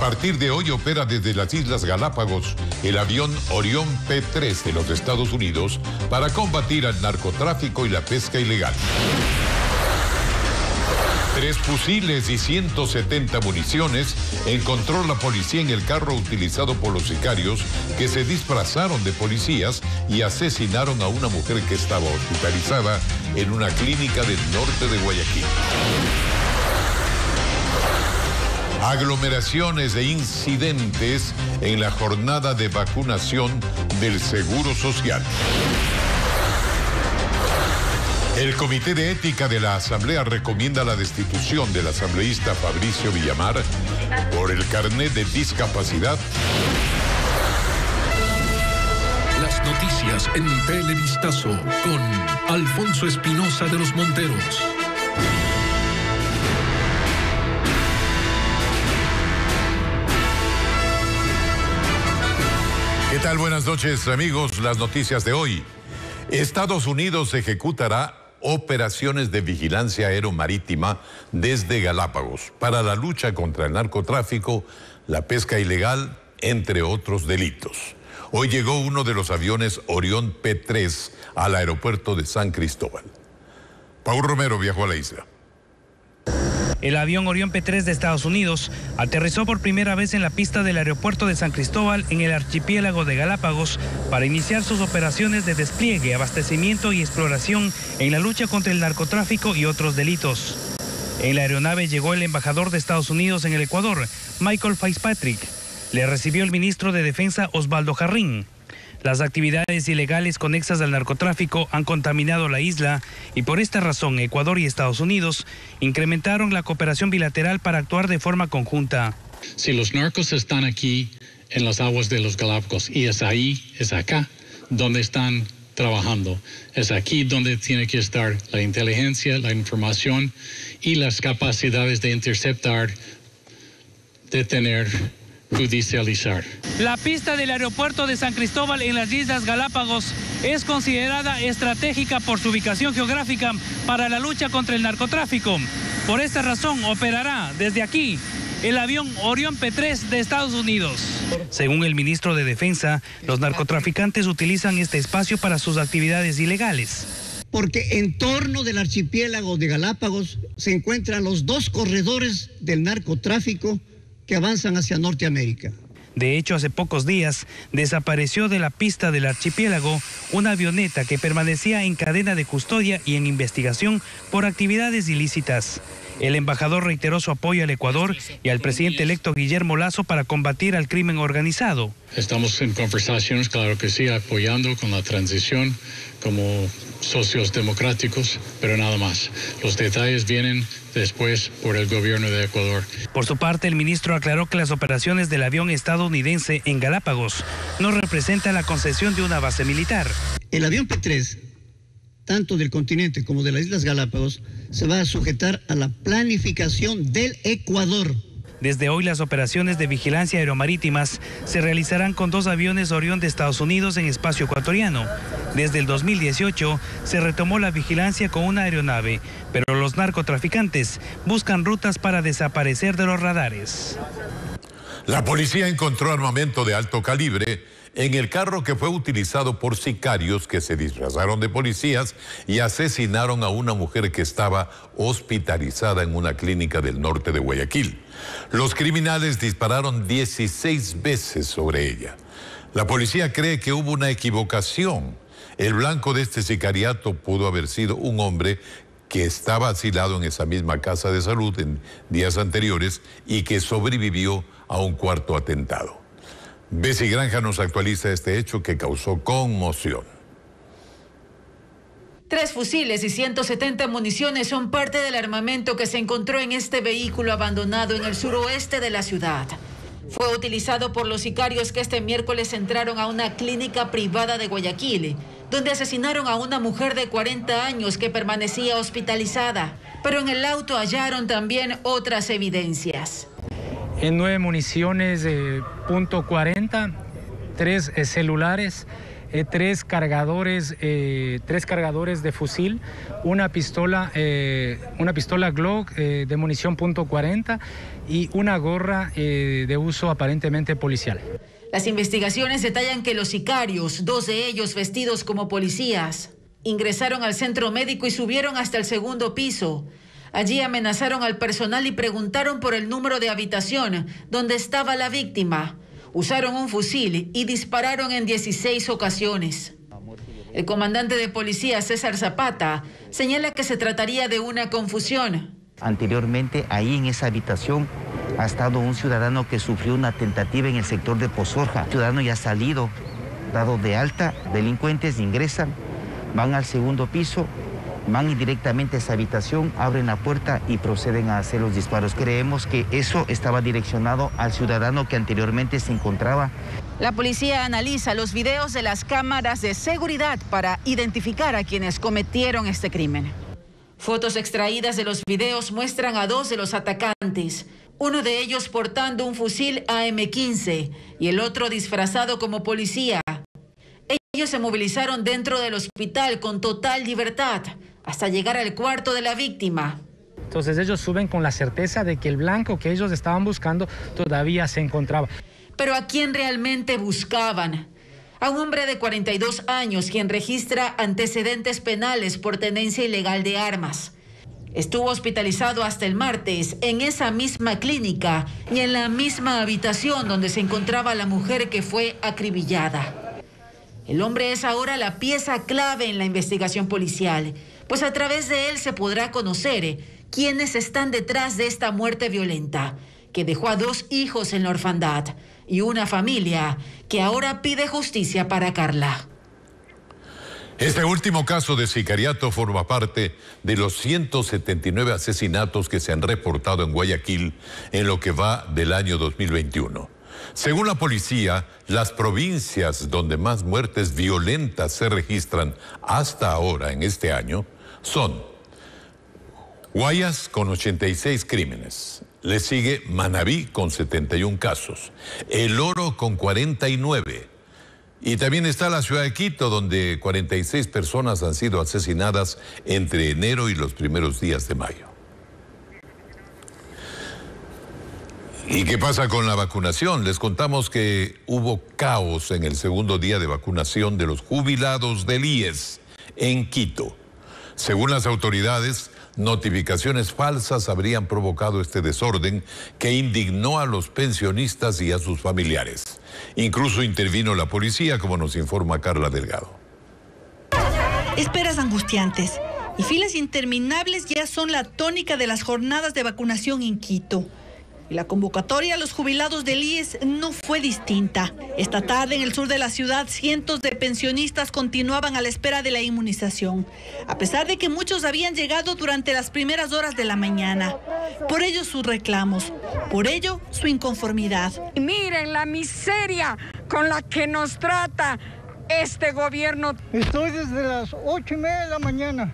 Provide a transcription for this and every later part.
partir de hoy opera desde las Islas Galápagos el avión Orión P3 de los Estados Unidos para combatir al narcotráfico y la pesca ilegal. 3 fusiles y 170 municiones encontró la policía en el carro utilizado por los sicarios que se disfrazaron de policías y asesinaron a una mujer que estaba hospitalizada en una clínica del norte de Guayaquil. Aglomeraciones e incidentes en la jornada de vacunación del Seguro Social. El Comité de Ética de la Asamblea recomienda la destitución del asambleísta Fabricio Villamar por el carnet de discapacidad. Las noticias en Televistazo con Alfonso Espinosa de los Monteros. ¿Qué tal? Buenas noches, amigos. Las noticias de hoy. Estados Unidos ejecutará operaciones de vigilancia aeromarítima desde Galápagos para la lucha contra el narcotráfico, la pesca ilegal, entre otros delitos. Hoy llegó uno de los aviones Orión P3 al aeropuerto de San Cristóbal. Paul Romero viajó a la isla. El avión Orión P3 de Estados Unidos aterrizó por primera vez en la pista del aeropuerto de San Cristóbal en el archipiélago de Galápagos para iniciar sus operaciones de despliegue, abastecimiento y exploración en la lucha contra el narcotráfico y otros delitos. En la aeronave llegó el embajador de Estados Unidos en el Ecuador, Michael Fitzpatrick. Le recibió el ministro de Defensa, Osvaldo Jarrín. Las actividades ilegales conexas al narcotráfico han contaminado la isla y por esta razón Ecuador y Estados Unidos incrementaron la cooperación bilateral para actuar de forma conjunta. Si los narcos están aquí en las aguas de los Galápagos y es ahí, es acá donde están trabajando, es aquí donde tiene que estar la inteligencia, la información y las capacidades de interceptar, detener, judicializar. La pista del aeropuerto de San Cristóbal en las Islas Galápagos es considerada estratégica por su ubicación geográfica para la lucha contra el narcotráfico. Por esta razón operará desde aquí el avión Orión P3 de Estados Unidos. Según el ministro de Defensa, los narcotraficantes utilizan este espacio para sus actividades ilegales. Porque en torno del archipiélago de Galápagos se encuentran los 2 corredores del narcotráfico que avanzan hacia Norteamérica. De hecho, hace pocos días desapareció de la pista del archipiélago una avioneta que permanecía en cadena de custodia y en investigación por actividades ilícitas. El embajador reiteró su apoyo al Ecuador y al presidente electo Guillermo Lasso para combatir al crimen organizado. Estamos en conversaciones, claro que sí, apoyando con la transición como socios democráticos, pero nada más. Los detalles vienen después por el gobierno de Ecuador. Por su parte, el ministro aclaró que las operaciones del avión estadounidense en Galápagos no representan la concesión de una base militar. El avión P3, tanto del continente como de las Islas Galápagos, se va a sujetar a la planificación del Ecuador. Desde hoy las operaciones de vigilancia aeromarítimas se realizarán con 2 aviones Orión de Estados Unidos en espacio ecuatoriano. Desde el 2018 se retomó la vigilancia con una aeronave, pero los narcotraficantes buscan rutas para desaparecer de los radares. La policía encontró armamento de alto calibre en el carro que fue utilizado por sicarios que se disfrazaron de policías y asesinaron a una mujer que estaba hospitalizada en una clínica del norte de Guayaquil. Los criminales dispararon 16 veces sobre ella. La policía cree que hubo una equivocación. El blanco de este sicariato pudo haber sido un hombre que estaba asilado en esa misma casa de salud en días anteriores y que sobrevivió a un cuarto atentado. Bessie Granja nos actualiza este hecho que causó conmoción. 3 fusiles y 170 municiones son parte del armamento que se encontró en este vehículo abandonado en el suroeste de la ciudad. Fue utilizado por los sicarios que este miércoles entraron a una clínica privada de Guayaquil, donde asesinaron a una mujer de 40 años que permanecía hospitalizada. Pero en el auto hallaron también otras evidencias. En 9 municiones .40, 3 celulares, 3 cargadores de fusil, una pistola Glock de munición .40 y una gorra de uso aparentemente policial. Las investigaciones detallan que los sicarios, 2 de ellos vestidos como policías, ingresaron al centro médico y subieron hasta el 2º piso. Allí amenazaron al personal y preguntaron por el número de habitación donde estaba la víctima. Usaron un fusil y dispararon en 16 ocasiones. El comandante de policía, César Zapata, señala que se trataría de una confusión. Anteriormente, ahí en esa habitación ha estado un ciudadano que sufrió una tentativa en el sector de Pozorja. El ciudadano ya ha salido, dado de alta, delincuentes ingresan, van al 2º piso, van directamente a esa habitación, abren la puerta y proceden a hacer los disparos. Creemos que eso estaba direccionado al ciudadano que anteriormente se encontraba. La policía analiza los videos de las cámaras de seguridad para identificar a quienes cometieron este crimen. Fotos extraídas de los videos muestran a 2 de los atacantes, uno de ellos portando un fusil AM-15 y el otro disfrazado como policía. Ellos se movilizaron dentro del hospital con total libertad hasta llegar al cuarto de la víctima. Entonces ellos suben con la certeza de que el blanco que ellos estaban buscando todavía se encontraba. Pero ¿a quién realmente buscaban? A un hombre de 42 años quien registra antecedentes penales por tenencia ilegal de armas. Estuvo hospitalizado hasta el martes en esa misma clínica y en la misma habitación donde se encontraba la mujer que fue acribillada. El hombre es ahora la pieza clave en la investigación policial, pues a través de él se podrá conocer quiénes están detrás de esta muerte violenta, que dejó a 2 hijos en la orfandad y una familia que ahora pide justicia para Carla. Este último caso de sicariato forma parte de los 179 asesinatos que se han reportado en Guayaquil en lo que va del año 2021. Según la policía, las provincias donde más muertes violentas se registran hasta ahora en este año son Guayas con 86 crímenes, le sigue Manabí con 71 casos, El Oro con 49, y también está la ciudad de Quito, donde 46 personas han sido asesinadas entre enero y los primeros días de mayo. ¿Y qué pasa con la vacunación? Les contamos que hubo caos en el 2º día de vacunación de los jubilados del IES en Quito. Según las autoridades, notificaciones falsas habrían provocado este desorden que indignó a los pensionistas y a sus familiares. Incluso intervino la policía, como nos informa Carla Delgado. Esperas angustiantes y filas interminables ya son la tónica de las jornadas de vacunación en Quito. Y la convocatoria a los jubilados del IES no fue distinta. Esta tarde en el sur de la ciudad, cientos de pensionistas continuaban a la espera de la inmunización, a pesar de que muchos habían llegado durante las primeras horas de la mañana. Por ello sus reclamos, por ello su inconformidad. Miren la miseria con la que nos trata este gobierno. Estoy desde las 8:30 de la mañana,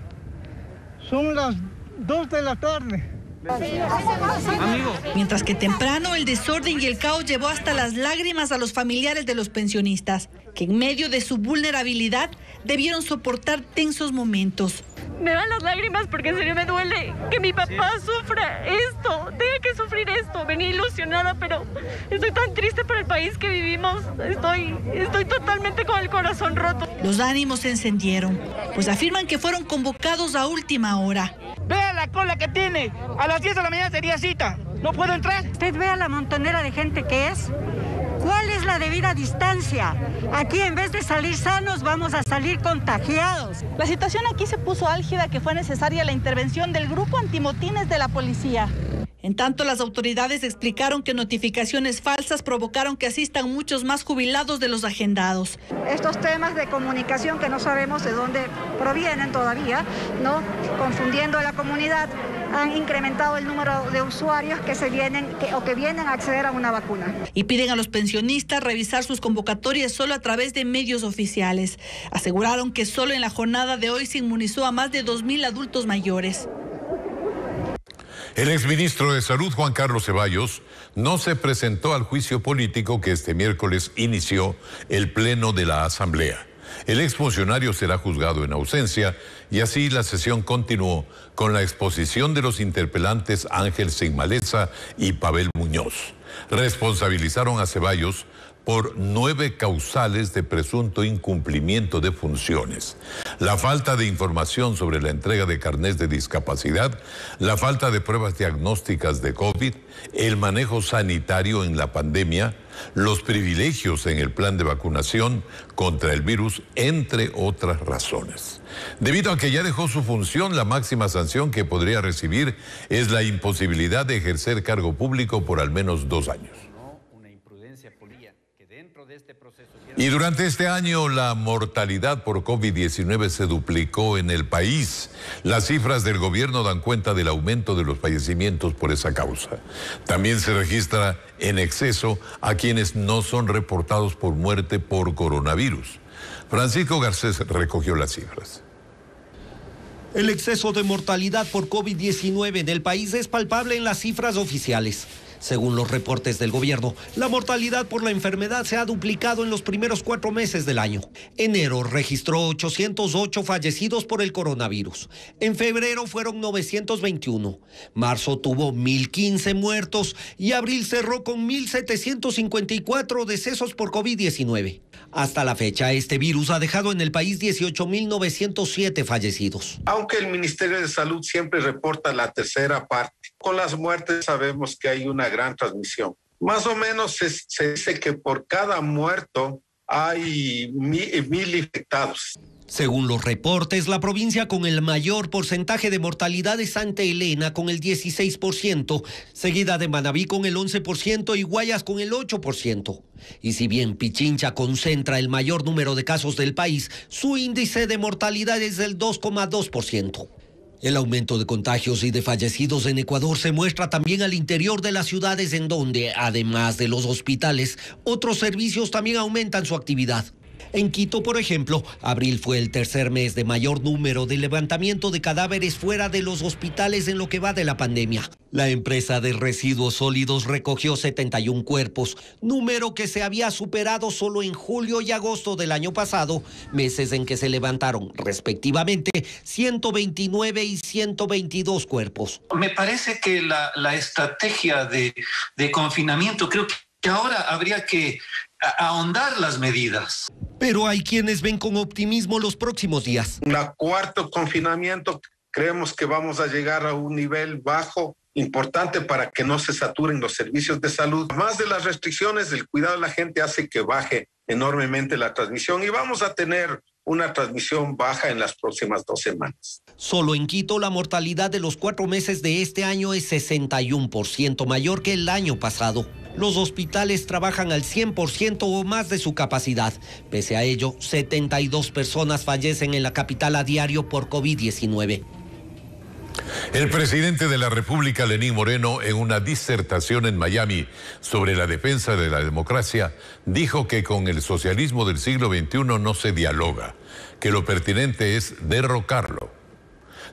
son las 2 de la tarde. Mientras que temprano el desorden y el caos llevó hasta las lágrimas a los familiares de los pensionistas, que en medio de su vulnerabilidad debieron soportar tensos momentos. Me dan las lágrimas porque en serio me duele que mi papá sufra esto, tenga que sufrir esto. Venía ilusionada, pero estoy tan triste por el país que vivimos. Estoy totalmente con el corazón roto. Los ánimos se encendieron, pues afirman que fueron convocados a última hora. Vea la cola que tiene, a las 10 de la mañana sería cita, no puedo entrar. Usted vea la montonera de gente que es. ¿Cuál es la debida distancia? Aquí en vez de salir sanos vamos a salir contagiados. La situación aquí se puso álgida, que fue necesaria la intervención del grupo antimotines de la policía. En tanto, las autoridades explicaron que notificaciones falsas provocaron que asistan muchos más jubilados de los agendados. Estos temas de comunicación que no sabemos de dónde provienen todavía, ¿no? Confundiendo a la comunidad, han incrementado el número de usuarios que vienen a acceder a una vacuna. Y piden a los pensionistas revisar sus convocatorias solo a través de medios oficiales. Aseguraron que solo en la jornada de hoy se inmunizó a más de 2.000 adultos mayores. El exministro de Salud, Juan Carlos Ceballos, no se presentó al juicio político que este miércoles inició el Pleno de la Asamblea. El exfuncionario será juzgado en ausencia y así la sesión continuó con la exposición de los interpelantes Ángel Singmaleza y Pavel Muñoz. Responsabilizaron a Ceballos por 9 causales de presunto incumplimiento de funciones: la falta de información sobre la entrega de carnés de discapacidad, la falta de pruebas diagnósticas de COVID, el manejo sanitario en la pandemia, los privilegios en el plan de vacunación contra el virus, entre otras razones. Debido a que ya dejó su función, la máxima sanción que podría recibir es la imposibilidad de ejercer cargo público por al menos 2 años. Y durante este año la mortalidad por COVID-19 se duplicó en el país. Las cifras del gobierno dan cuenta del aumento de los fallecimientos por esa causa. También se registra en exceso a quienes no son reportados por muerte por coronavirus. Francisco Garcés recogió las cifras. El exceso de mortalidad por COVID-19 en el país es palpable en las cifras oficiales. Según los reportes del gobierno, la mortalidad por la enfermedad se ha duplicado en los primeros 4 meses del año. Enero registró 808 fallecidos por el coronavirus. En febrero fueron 921. Marzo tuvo 1.015 muertos y abril cerró con 1.754 decesos por COVID-19. Hasta la fecha, este virus ha dejado en el país 18.907 fallecidos. Aunque el Ministerio de Salud siempre reporta la tercera parte, con las muertes sabemos que hay una gran transmisión. Más o menos se dice que por cada muerto hay 1.000 infectados. Según los reportes, la provincia con el mayor porcentaje de mortalidad es Santa Elena con el 16%, seguida de Manabí con el 11% y Guayas con el 8%. Y si bien Pichincha concentra el mayor número de casos del país, su índice de mortalidad es del 2,2%. El aumento de contagios y de fallecidos en Ecuador se muestra también al interior de las ciudades, en donde, además de los hospitales, otros servicios también aumentan su actividad. En Quito, por ejemplo, abril fue el tercer mes de mayor número de levantamiento de cadáveres fuera de los hospitales en lo que va de la pandemia. La empresa de residuos sólidos recogió 71 cuerpos, número que se había superado solo en julio y agosto del año pasado, meses en que se levantaron, respectivamente, 129 y 122 cuerpos. Me parece que la estrategia de confinamiento, creo que ahora habría que ahondar las medidas. Pero hay quienes ven con optimismo los próximos días. La cuarto confinamiento, creemos que vamos a llegar a un nivel bajo, importante para que no se saturen los servicios de salud. Más de las restricciones, el cuidado de la gente hace que baje enormemente la transmisión y vamos a tener una transmisión baja en las próximas 2 semanas. Solo en Quito la mortalidad de los 4 meses de este año es 61% mayor que el año pasado. Los hospitales trabajan al 100% o más de su capacidad. Pese a ello, 72 personas fallecen en la capital a diario por COVID-19. El presidente de la República, Lenín Moreno, en una disertación en Miami sobre la defensa de la democracia, dijo que con el socialismo del siglo XXI no se dialoga, que lo pertinente es derrocarlo.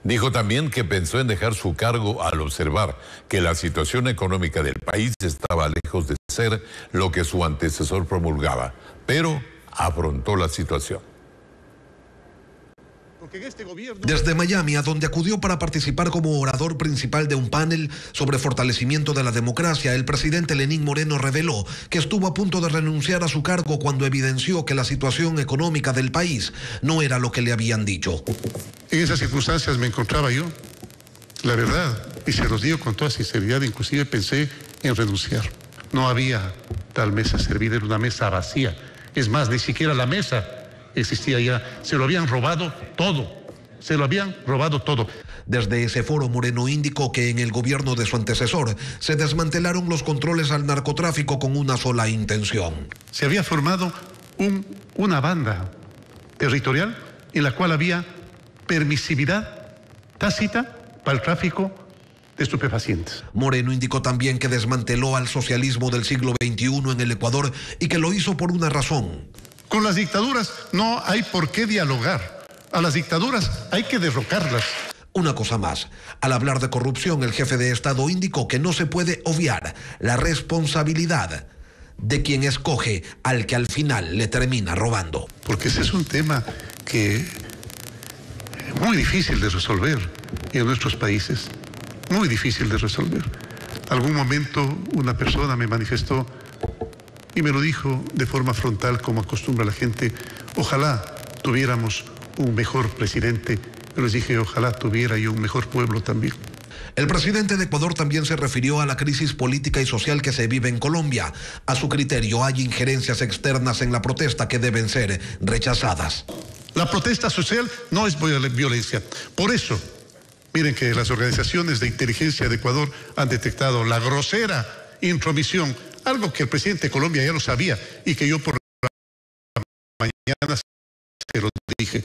Dijo también que pensó en dejar su cargo al observar que la situación económica del país estaba lejos de ser lo que su antecesor promulgaba, pero afrontó la situación. Desde Miami, a donde acudió para participar como orador principal de un panel sobre fortalecimiento de la democracia, el presidente Lenín Moreno reveló que estuvo a punto de renunciar a su cargo cuando evidenció que la situación económica del país no era lo que le habían dicho. En esas circunstancias me encontraba yo, la verdad, y se los digo con toda sinceridad, inclusive pensé en renunciar. No había tal mesa servida, era una mesa vacía. Es más, ni siquiera la mesa existía ya, se lo habían robado todo, Desde ese foro, Moreno indicó que en el gobierno de su antecesor se desmantelaron los controles al narcotráfico con una sola intención. Se había formado una banda territorial en la cual había permisividad tácita para el tráfico de estupefacientes. Moreno indicó también que desmanteló al socialismo del siglo XXI en el Ecuador y que lo hizo por una razón. Con las dictaduras no hay por qué dialogar. A las dictaduras hay que derrocarlas. Una cosa más, al hablar de corrupción, el jefe de Estado indicó que no se puede obviar la responsabilidad de quien escoge al que al final le termina robando. Porque ese es un tema que es muy difícil de resolver en nuestros países, muy difícil de resolver. Algún momento una persona me manifestó y me lo dijo de forma frontal, como acostumbra la gente: ojalá tuviéramos un mejor presidente. Yo les dije: ojalá tuviera yo un mejor pueblo también. El presidente de Ecuador también se refirió a la crisis política y social que se vive en Colombia. A su criterio, hay injerencias externas en la protesta que deben ser rechazadas. La protesta social no es violencia. Por eso, miren que las organizaciones de inteligencia de Ecuador han detectado la grosera intromisión, algo que el presidente de Colombia ya lo sabía y que yo por la mañana se lo dije.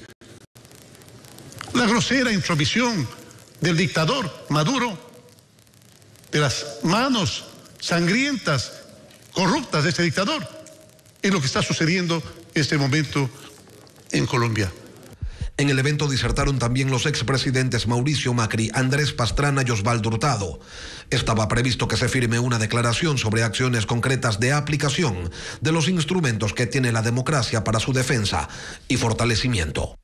La grosera intromisión del dictador Maduro, de las manos sangrientas, corruptas de este dictador, es lo que está sucediendo en este momento en Colombia. En el evento disertaron también los expresidentes Mauricio Macri, Andrés Pastrana y Osvaldo Hurtado. Estaba previsto que se firme una declaración sobre acciones concretas de aplicación de los instrumentos que tiene la democracia para su defensa y fortalecimiento.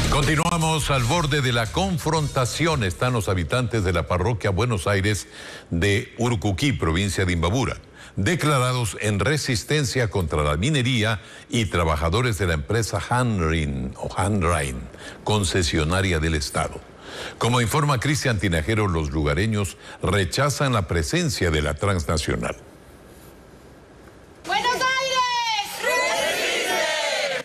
Continuamos al borde de la confrontación. Están los habitantes de la parroquia Buenos Aires de Urcuquí, provincia de Imbabura, declarados en resistencia contra la minería, y trabajadores de la empresa Hanrain, concesionaria del Estado. Como informa Cristian Tinajero, los lugareños rechazan la presencia de la transnacional.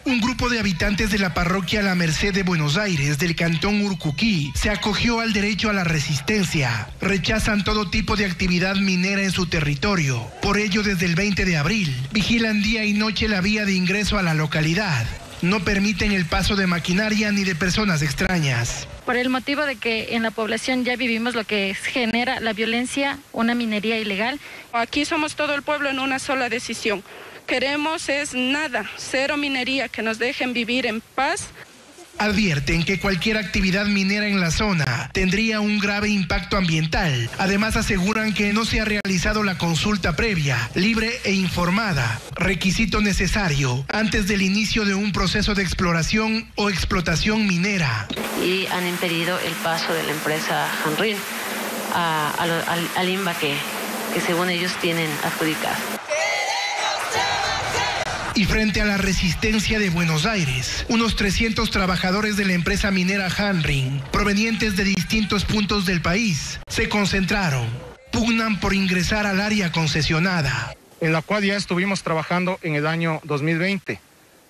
Un grupo de habitantes de la parroquia La Merced de Buenos Aires, del cantón Urcuquí, se acogió al derecho a la resistencia. Rechazan todo tipo de actividad minera en su territorio. Por ello, desde el 20 de abril, vigilan día y noche la vía de ingreso a la localidad. No permiten el paso de maquinaria ni de personas extrañas. Por el motivo de que en la población ya vivimos lo que genera la violencia, una minería ilegal. Aquí somos todo el pueblo en una sola decisión. Queremos es nada, cero minería, que nos dejen vivir en paz. Advierten que cualquier actividad minera en la zona tendría un grave impacto ambiental. Además, aseguran que no se ha realizado la consulta previa, libre e informada, requisito necesario antes del inicio de un proceso de exploración o explotación minera. Y han impedido el paso de la empresa Hanrain al INBA que según ellos tienen adjudicado. Y frente a la resistencia de Buenos Aires, unos 300 trabajadores de la empresa minera Hanrain, provenientes de distintos puntos del país, se concentraron. Pugnan por ingresar al área concesionada, en la cual ya estuvimos trabajando en el año 2020.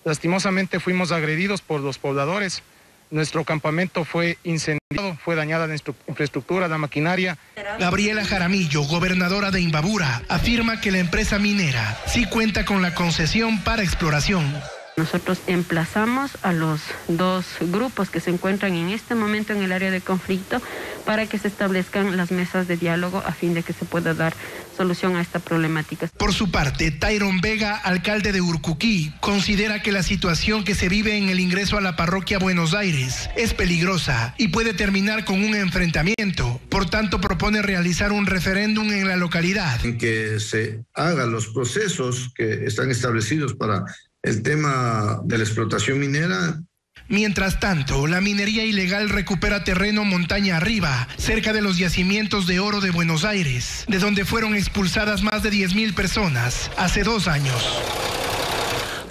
Lastimosamente fuimos agredidos por los pobladores. Nuestro campamento fue incendiado, fue dañada la infraestructura, la maquinaria. Gabriela Jaramillo, gobernadora de Imbabura, afirma que la empresa minera sí cuenta con la concesión para exploración. Nosotros emplazamos a los dos grupos que se encuentran en este momento en el área de conflicto para que se establezcan las mesas de diálogo a fin de que se pueda dar solución a esta problemática. Por su parte, Tyron Vega, alcalde de Urcuquí, considera que la situación que se vive en el ingreso a la parroquia Buenos Aires es peligrosa y puede terminar con un enfrentamiento. Por tanto, propone realizar un referéndum en la localidad. En que se hagan los procesos que están establecidos para el tema de la explotación minera. Mientras tanto, la minería ilegal recupera terreno montaña arriba, cerca de los yacimientos de oro de Buenos Aires, de donde fueron expulsadas más de 10,000 personas hace 2 años.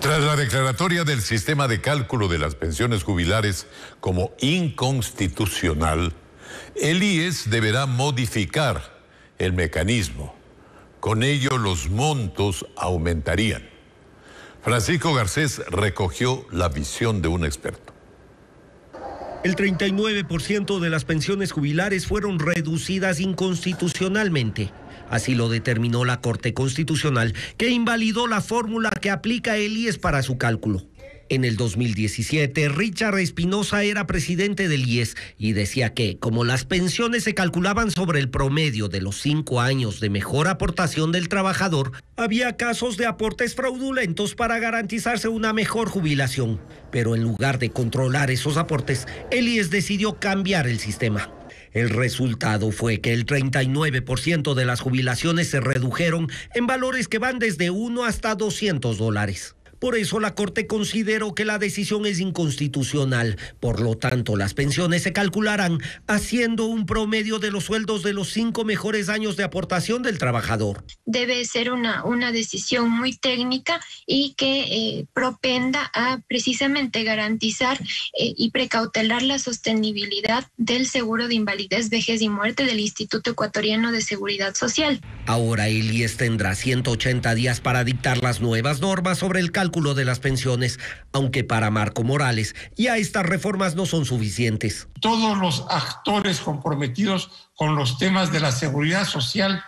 Tras la declaratoria del sistema de cálculo de las pensiones jubilares como inconstitucional, el IES deberá modificar el mecanismo. Con ello, los montos aumentarían. Francisco Garcés recogió la visión de un experto. El 39% de las pensiones jubilares fueron reducidas inconstitucionalmente. Así lo determinó la Corte Constitucional, que invalidó la fórmula que aplica el IES para su cálculo. En el 2017, Richard Espinosa era presidente del IES y decía que, como las pensiones se calculaban sobre el promedio de los 5 años de mejor aportación del trabajador, había casos de aportes fraudulentos para garantizarse una mejor jubilación. Pero en lugar de controlar esos aportes, el IES decidió cambiar el sistema. El resultado fue que el 39% de las jubilaciones se redujeron en valores que van desde $1 hasta $200. Por eso la Corte consideró que la decisión es inconstitucional. Por lo tanto, las pensiones se calcularán haciendo un promedio de los sueldos de los 5 mejores años de aportación del trabajador. Debe ser una decisión muy técnica y que propenda a precisamente garantizar y precautelar la sostenibilidad del seguro de invalidez, vejez y muerte del Instituto Ecuatoriano de Seguridad Social. Ahora el IES tendrá 180 días para dictar las nuevas normas sobre el cálculo de las pensiones, aunque para Marco Morales ya estas reformas no son suficientes. Todos los actores comprometidos con los temas de la seguridad social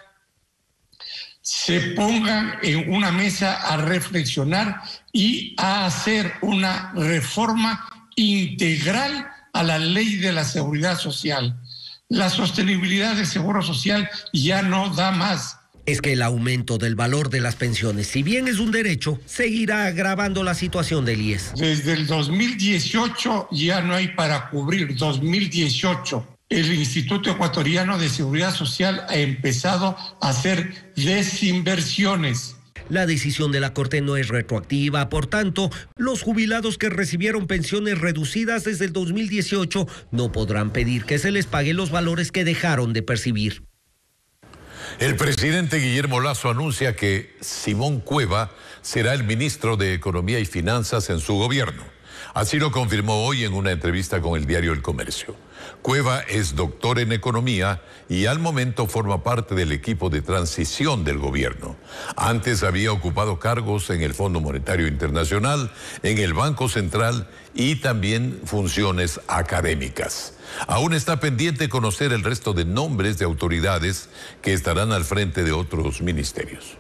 se pongan en una mesa a reflexionar y a hacer una reforma integral a la ley de la seguridad social. La sostenibilidad del seguro social ya no da más. Es que el aumento del valor de las pensiones, si bien es un derecho, seguirá agravando la situación del IES. Desde el 2018 ya no hay para cubrir. 2018, el Instituto Ecuatoriano de Seguridad Social ha empezado a hacer desinversiones. La decisión de la Corte no es retroactiva, por tanto, los jubilados que recibieron pensiones reducidas desde el 2018 no podrán pedir que se les pague los valores que dejaron de percibir. El presidente Guillermo Lasso anuncia que Simón Cueva será el ministro de Economía y Finanzas en su gobierno. Así lo confirmó hoy en una entrevista con el diario El Comercio. Cueva es doctor en economía y al momento forma parte del equipo de transición del gobierno. Antes había ocupado cargos en el Fondo Monetario Internacional, en el Banco Central y también funciones académicas. Aún está pendiente conocer el resto de nombres de autoridades que estarán al frente de otros ministerios.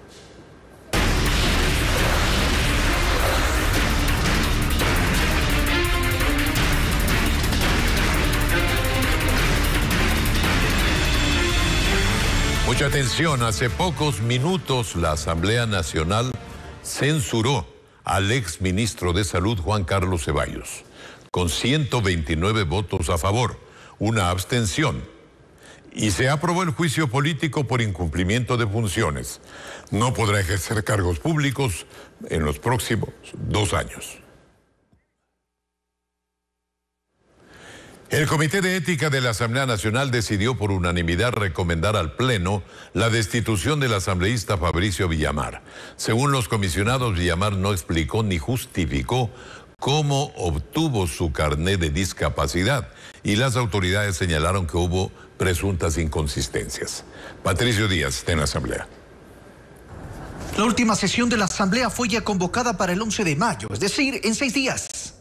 Mucha atención, hace pocos minutos la Asamblea Nacional censuró al exministro de Salud Juan Carlos Ceballos, con 129 votos a favor, una abstención, y se aprobó el juicio político por incumplimiento de funciones. No podrá ejercer cargos públicos en los próximos 2 años. El Comité de Ética de la Asamblea Nacional decidió por unanimidad recomendar al Pleno la destitución del asambleísta Fabricio Villamar. Según los comisionados, Villamar no explicó ni justificó cómo obtuvo su carnet de discapacidad y las autoridades señalaron que hubo presuntas inconsistencias. Patricio Díaz está en la Asamblea. La última sesión de la Asamblea fue ya convocada para el 11 de mayo, es decir, en 6 días.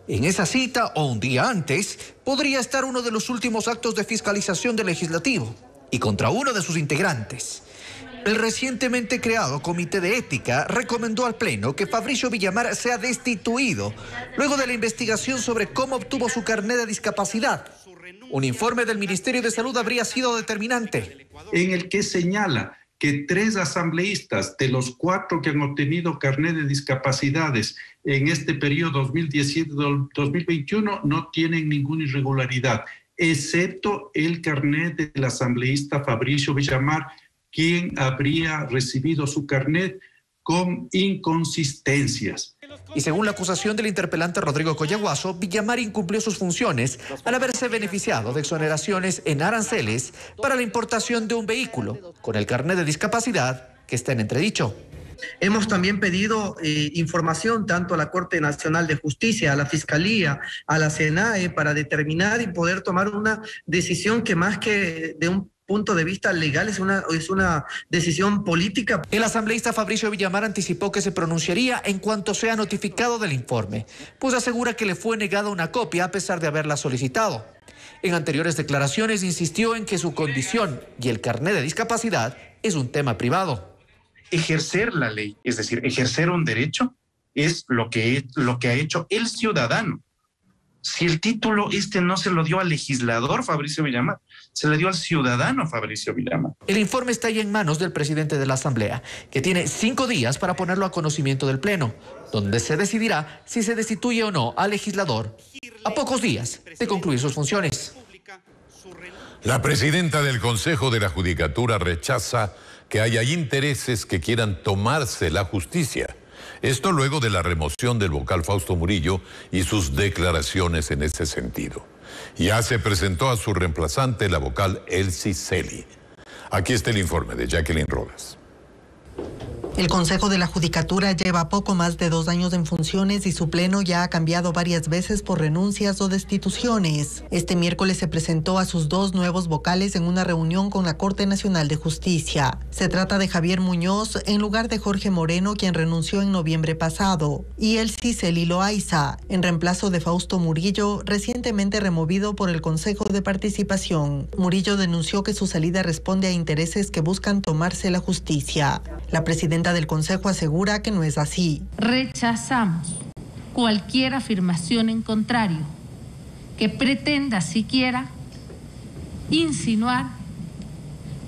En esa cita, o un día antes, podría estar uno de los últimos actos de fiscalización del Legislativo y contra uno de sus integrantes. El recientemente creado Comité de Ética recomendó al Pleno que Fabricio Villamar sea destituido luego de la investigación sobre cómo obtuvo su carnet de discapacidad. Un informe del Ministerio de Salud habría sido determinante. En el que señala que 3 asambleístas de los 4 que han obtenido carnet de discapacidades en este periodo 2017-2021 no tienen ninguna irregularidad, excepto el carnet del asambleísta Fabricio Villamar, quien habría recibido su carnet con inconsistencias. Y según la acusación del interpelante Rodrigo Coyaguazo, Villamar incumplió sus funciones al haberse beneficiado de exoneraciones en aranceles para la importación de un vehículo con el carnet de discapacidad que está en entredicho. Hemos también pedido información tanto a la Corte Nacional de Justicia, a la Fiscalía, a la SENAE, para determinar y poder tomar una decisión que más que de un punto de vista legal es una decisión política. El asambleísta Fabricio Villamar anticipó que se pronunciaría en cuanto sea notificado del informe, pues asegura que le fue negada una copia a pesar de haberla solicitado. En anteriores declaraciones insistió en que su condición y el carnet de discapacidad es un tema privado. Ejercer la ley, es decir, ejercer un derecho, es lo que ha hecho el ciudadano. Si el título no se lo dio al legislador Fabricio Villamar, se le dio al ciudadano Fabricio Villamar. El informe está ya en manos del presidente de la Asamblea, que tiene 5 días para ponerlo a conocimiento del Pleno, donde se decidirá si se destituye o no al legislador, a pocos días de concluir sus funciones. La presidenta del Consejo de la Judicatura rechaza que haya intereses que quieran tomarse la justicia. Esto luego de la remoción del vocal Fausto Murillo y sus declaraciones en ese sentido. Ya se presentó a su reemplazante, la vocal Elsie Celi. Aquí está el informe de Jacqueline Rodas. El Consejo de la Judicatura lleva poco más de 2 años en funciones y su pleno ya ha cambiado varias veces por renuncias o destituciones. Este miércoles se presentó a sus 2 nuevos vocales en una reunión con la Corte Nacional de Justicia. Se trata de Javier Muñoz en lugar de Jorge Moreno, quien renunció en noviembre pasado, y Elsie Celi Loaiza, en reemplazo de Fausto Murillo, recientemente removido por el Consejo de Participación. Murillo denunció que su salida responde a intereses que buscan tomarse la justicia. La presidenta del Consejo asegura que no es así. Rechazamos cualquier afirmación en contrario que pretenda siquiera insinuar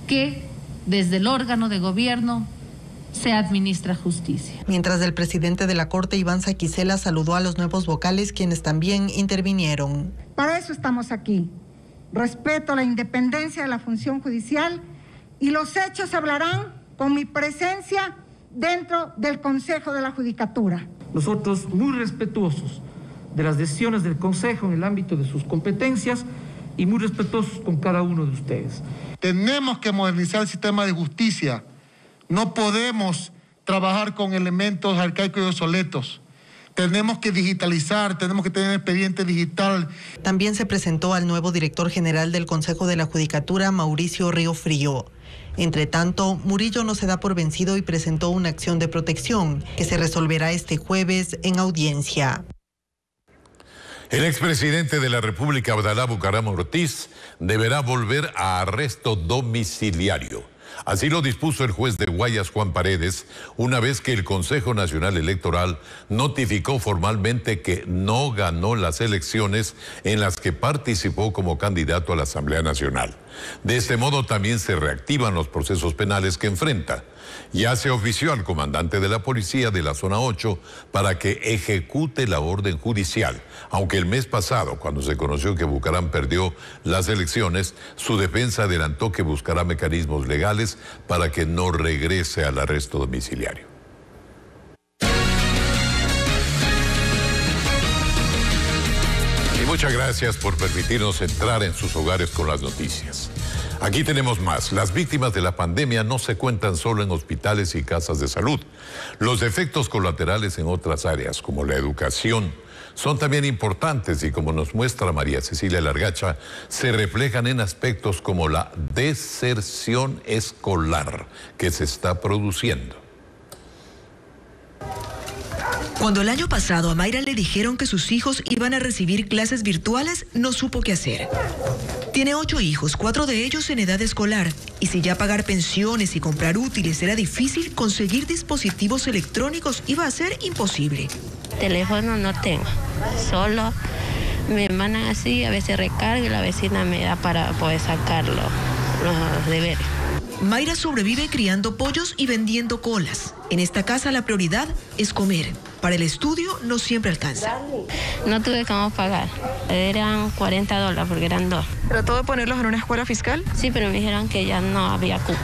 que desde el órgano de gobierno se administra justicia. Mientras el presidente de la Corte, Iván Saquicela, saludó a los nuevos vocales, quienes también intervinieron. Para eso estamos aquí. Respeto la independencia de la función judicial y los hechos hablarán con mi presencia dentro del Consejo de la Judicatura. Nosotros muy respetuosos de las decisiones del Consejo en el ámbito de sus competencias y muy respetuosos con cada uno de ustedes. Tenemos que modernizar el sistema de justicia. No podemos trabajar con elementos arcaicos y obsoletos. Tenemos que digitalizar, tenemos que tener expediente digital. También se presentó al nuevo director general del Consejo de la Judicatura, Mauricio Río Frío. Entre tanto, Murillo no se da por vencido y presentó una acción de protección que se resolverá este jueves en audiencia. El expresidente de la República, Abdalá Bucaram Ortiz, deberá volver a arresto domiciliario. Así lo dispuso el juez de Guayas, Juan Paredes, una vez que el Consejo Nacional Electoral notificó formalmente que no ganó las elecciones en las que participó como candidato a la Asamblea Nacional. De este modo también se reactivan los procesos penales que enfrenta. Ya se ofició al comandante de la policía de la zona 8 para que ejecute la orden judicial, aunque el mes pasado, cuando se conoció que Bucaram perdió las elecciones, su defensa adelantó que buscará mecanismos legales para que no regrese al arresto domiciliario. Y muchas gracias por permitirnos entrar en sus hogares con las noticias. Aquí tenemos más. Las víctimas de la pandemia no se cuentan solo en hospitales y casas de salud. Los efectos colaterales en otras áreas, como la educación, son también importantes y, como nos muestra María Cecilia Largacha, se reflejan en aspectos como la deserción escolar que se está produciendo. Cuando el año pasado a Mayra le dijeron que sus hijos iban a recibir clases virtuales, no supo qué hacer. Tiene 8 hijos, 4 de ellos en edad escolar, y si ya pagar pensiones y comprar útiles era difícil, conseguir dispositivos electrónicos iba a ser imposible. Teléfono no tengo, solo me mandan así, a veces recargo y la vecina me da para poder sacarlo, los deberes. Mayra sobrevive criando pollos y vendiendo colas. En esta casa la prioridad es comer. Para el estudio no siempre alcanza. No tuve cómo pagar. Eran $40 porque eran 2. ¿Trató de ponerlos en una escuela fiscal? Sí, pero me dijeron que ya no había cupo.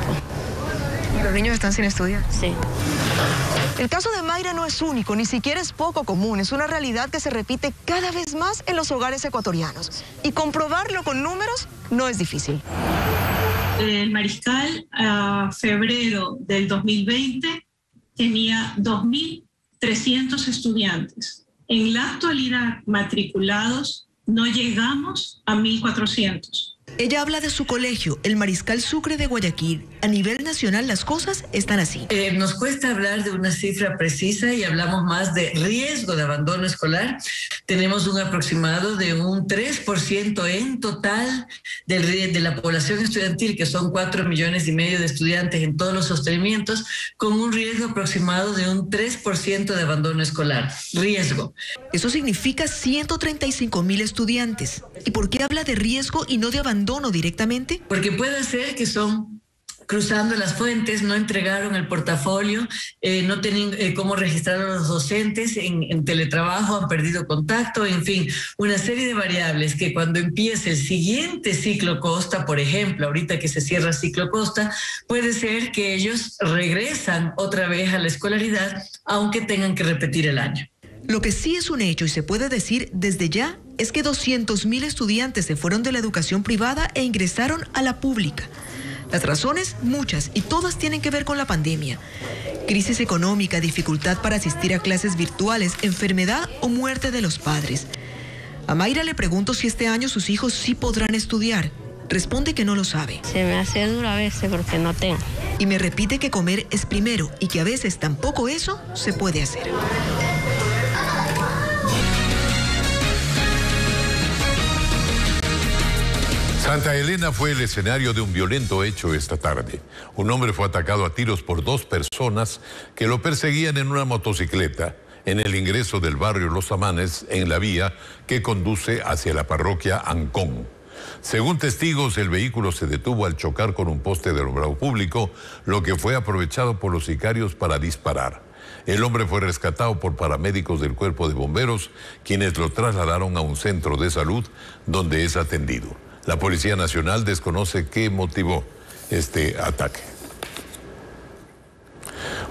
¿Y los niños están sin estudiar? Sí. El caso de Mayra no es único, ni siquiera es poco común. Es una realidad que se repite cada vez más en los hogares ecuatorianos. Y comprobarlo con números no es difícil. El Mariscal a febrero del 2020 tenía 2.300 estudiantes. En la actualidad, matriculados, no llegamos a 1.400. Ella habla de su colegio, el Mariscal Sucre de Guayaquil. A nivel nacional las cosas están así. Nos cuesta hablar de una cifra precisa y hablamos más de riesgo de abandono escolar. Tenemos un aproximado de un 3% en total de la población estudiantil, que son 4,5 millones de estudiantes en todos los sostenimientos, con un riesgo aproximado de un 3% de abandono escolar. Riesgo. Eso significa 135,000 estudiantes. ¿Y por qué habla de riesgo y no de abandono directamente? Porque puede ser que son cruzando las fuentes, no entregaron el portafolio, no tienen cómo registrar a los docentes en teletrabajo, han perdido contacto, en fin, una serie de variables que cuando empiece el siguiente ciclo Costa, por ejemplo, ahorita que se cierra ciclo Costa, puede ser que ellos regresan otra vez a la escolaridad, aunque tengan que repetir el año. Lo que sí es un hecho y se puede decir desde ya es que 200.000 estudiantes se fueron de la educación privada e ingresaron a la pública. Las razones, muchas, y todas tienen que ver con la pandemia. Crisis económica, dificultad para asistir a clases virtuales, enfermedad o muerte de los padres. A Mayra le pregunto si este año sus hijos sí podrán estudiar. Responde que no lo sabe. Se me hace duro a veces porque no tengo. Y me repite que comer es primero y que a veces tampoco eso se puede hacer. Santa Elena fue el escenario de un violento hecho esta tarde. Un hombre fue atacado a tiros por 2 personas que lo perseguían en una motocicleta en el ingreso del barrio Los Amanes, en la vía que conduce hacia la parroquia Ancón. Según testigos, el vehículo se detuvo al chocar con un poste de alumbrado público, lo que fue aprovechado por los sicarios para disparar. El hombre fue rescatado por paramédicos del Cuerpo de Bomberos, quienes lo trasladaron a un centro de salud donde es atendido. La Policía Nacional desconoce qué motivó este ataque.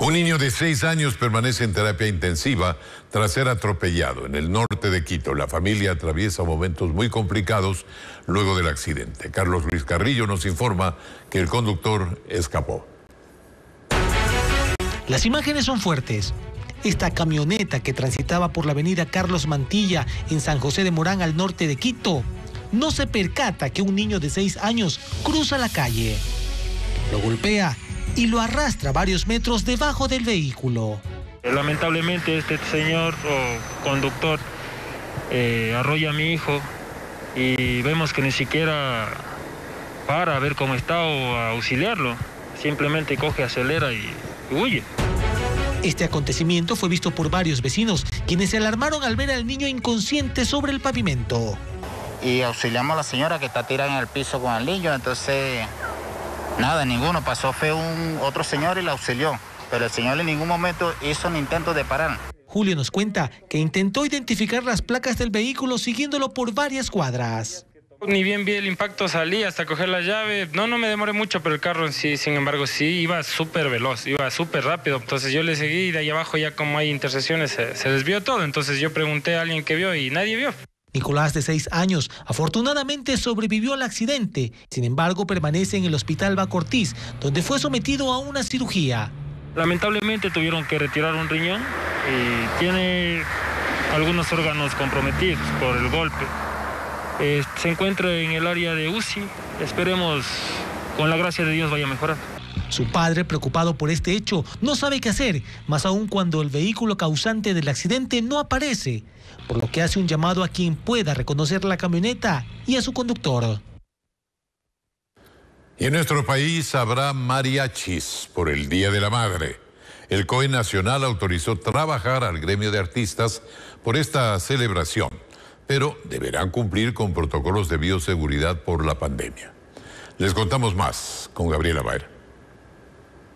Un niño de 6 años permanece en terapia intensiva tras ser atropellado en el norte de Quito. La familia atraviesa momentos muy complicados luego del accidente. Carlos Luis Carrillo nos informa que el conductor escapó. Las imágenes son fuertes. Esta camioneta que transitaba por la avenida Carlos Mantilla en San José de Morán, al norte de Quito, no se percata que un niño de 6 años cruza la calle. Lo golpea y lo arrastra varios metros debajo del vehículo. Lamentablemente este señor o conductor arrolla a mi hijo y vemos que ni siquiera para a ver cómo está o a auxiliarlo. Simplemente coge, acelera y huye. Este acontecimiento fue visto por varios vecinos, quienes se alarmaron al ver al niño inconsciente sobre el pavimento. Y auxiliamos a la señora que está tirada en el piso con el niño, entonces nada, ninguno pasó, fue otro señor y la auxilió, pero el señor en ningún momento hizo un intento de parar. Julio nos cuenta que intentó identificar las placas del vehículo siguiéndolo por varias cuadras. Ni bien vi el impacto, salí hasta coger la llave, no me demoré mucho, pero el carro en sí, sin embargo, sí iba súper veloz, iba súper rápido, entonces yo le seguí y de ahí abajo ya como hay intersecciones se desvió todo, entonces yo pregunté a alguien que vio y nadie vio. Nicolás, de 6 años, afortunadamente sobrevivió al accidente. Sin embargo, permanece en el hospital Baco Ortiz, donde fue sometido a una cirugía. Lamentablemente tuvieron que retirar un riñón y tiene algunos órganos comprometidos por el golpe. Se encuentra en el área de UCI. Esperemos, con la gracia de Dios, vaya a mejorar. Su padre, preocupado por este hecho, no sabe qué hacer, más aún cuando el vehículo causante del accidente no aparece, por lo que hace un llamado a quien pueda reconocer la camioneta y a su conductor. Y en nuestro país habrá mariachis por el Día de la Madre. El COE Nacional autorizó trabajar al gremio de artistas por esta celebración, pero deberán cumplir con protocolos de bioseguridad por la pandemia. Les contamos más con Gabriela Baer.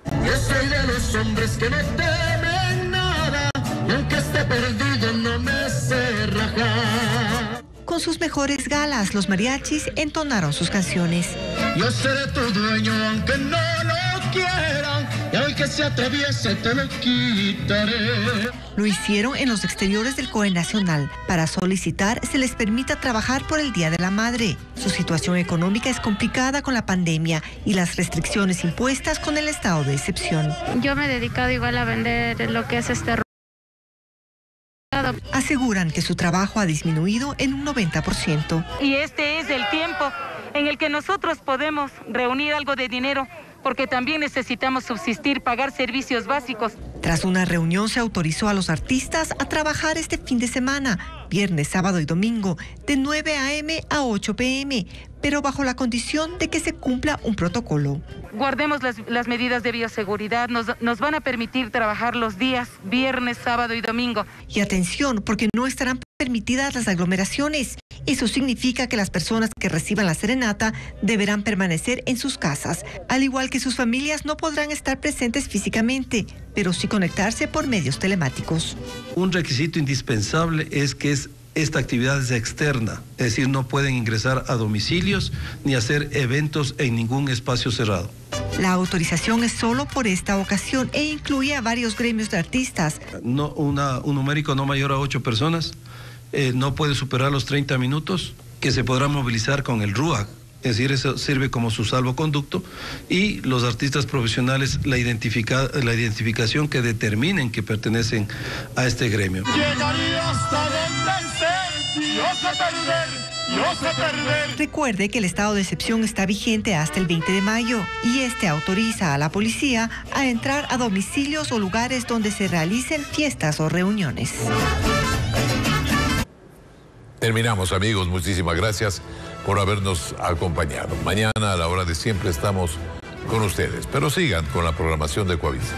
Yo soy de los hombres que no temen nada, y aunque esté perdido no me sé rajar. Con sus mejores galas, los mariachis entonaron sus canciones. Yo seré tu dueño aunque no lo quieran, y al que se atreviese te lo quitaré. Lo hicieron en los exteriores del COE Nacional para solicitar se les permita trabajar por el Día de la Madre. Su situación económica es complicada con la pandemia y las restricciones impuestas con el estado de excepción. Yo me he dedicado igual a vender lo que es Aseguran que su trabajo ha disminuido en un 90%. Y este es el tiempo en el que nosotros podemos reunir algo de dinero, porque también necesitamos subsistir, pagar servicios básicos. Tras una reunión se autorizó a los artistas a trabajar este fin de semana, viernes, sábado y domingo, de 9 a.m. a 8 p.m., pero bajo la condición de que se cumpla un protocolo. Guardemos las medidas de bioseguridad, nos van a permitir trabajar los días viernes, sábado y domingo. Y atención, porque no estarán permitidas las aglomeraciones. Eso significa que las personas que reciban la serenata deberán permanecer en sus casas. Al igual que sus familias, no podrán estar presentes físicamente, pero sí conectarse por medios telemáticos. Un requisito indispensable es que esta actividad es externa, es decir, no pueden ingresar a domicilios ni hacer eventos en ningún espacio cerrado. La autorización es solo por esta ocasión e incluye a varios gremios de artistas. Un numérico no mayor a 8 personas, no puede superar los 30 minutos, que se podrá movilizar con el RUAG, es decir, eso sirve como su salvoconducto, y los artistas profesionales la identificación que determinen que pertenecen a este gremio. Llegaría hasta donde esté, yo sé perder. Recuerde que el estado de excepción está vigente hasta el 20 de mayo y este autoriza a la policía a entrar a domicilios o lugares donde se realicen fiestas o reuniones. Terminamos, amigos. Muchísimas gracias por habernos acompañado. Mañana a la hora de siempre estamos con ustedes, pero sigan con la programación de Ecuavisa.